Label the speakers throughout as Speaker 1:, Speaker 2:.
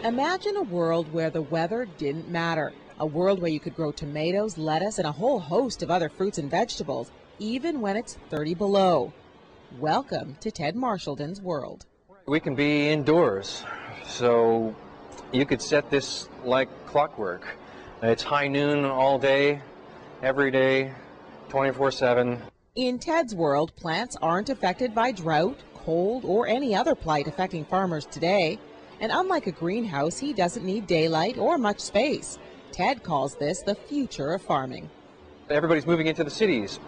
Speaker 1: Imagine a world where the weather didn't matter. A world where you could grow tomatoes, lettuce, and a whole host of other fruits and vegetables, even when it's 30 below. Welcome to Ted Marshallton's world.
Speaker 2: We can be indoors, so you could set this like clockwork. It's high noon all day, every day, 24/7.
Speaker 1: In Ted's world, plants aren't affected by drought, cold, or any other plight affecting farmers today. And unlike a greenhouse, he doesn't need daylight or much space. Ted calls this the future of farming.
Speaker 2: Everybody's moving into the cities.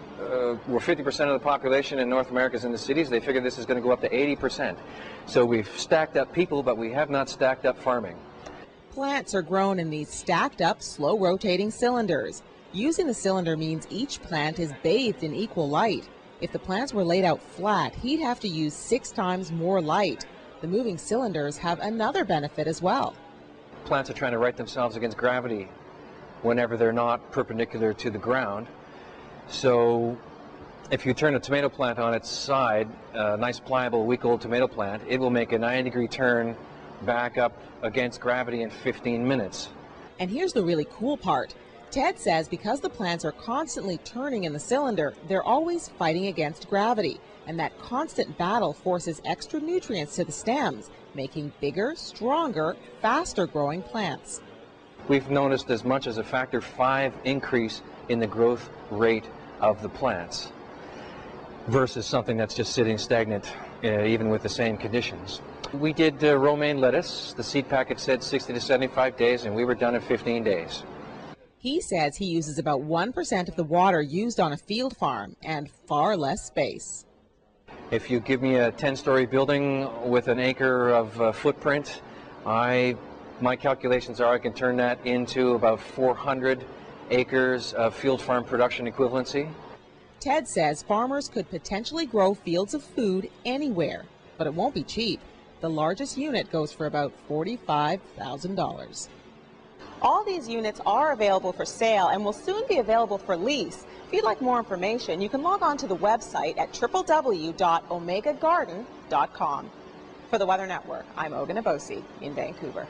Speaker 2: We're 50% of the population in North America is in the cities. They figure this is going to go up to 80%. So we've stacked up people, but we have not stacked up farming.
Speaker 1: Plants are grown in these stacked up, slow-rotating cylinders. Using the cylinder means each plant is bathed in equal light. If the plants were laid out flat, he'd have to use 6 times more light. The moving cylinders have another benefit as well.
Speaker 2: Plants are trying to right themselves against gravity whenever they're not perpendicular to the ground. So if you turn a tomato plant on its side, a nice pliable week-old tomato plant, it will make a 90-degree turn back up against gravity in 15 minutes.
Speaker 1: And here's the really cool part. Ted says because the plants are constantly turning in the cylinder, they're always fighting against gravity. And that constant battle forces extra nutrients to the stems, making bigger, stronger, faster-growing plants.
Speaker 2: We've noticed as much as a factor 5 increase in the growth rate of the plants versus something that's just sitting stagnant, even with the same conditions. We did romaine lettuce. The seed packet said 60 to 75 days, and we were done in 15 days.
Speaker 1: He says he uses about 1% of the water used on a field farm and far less space.
Speaker 2: If you give me a 10-story building with an acre of footprint, my calculations are I can turn that into about 400 acres of field farm production equivalency.
Speaker 1: Ted says farmers could potentially grow fields of food anywhere, but it won't be cheap. The largest unit goes for about $45,000. All these units are available for sale and will soon be available for lease. If you'd like more information, you can log on to the website at www.omegagarden.com. For the Weather Network, I'm Ogun Abosi in Vancouver.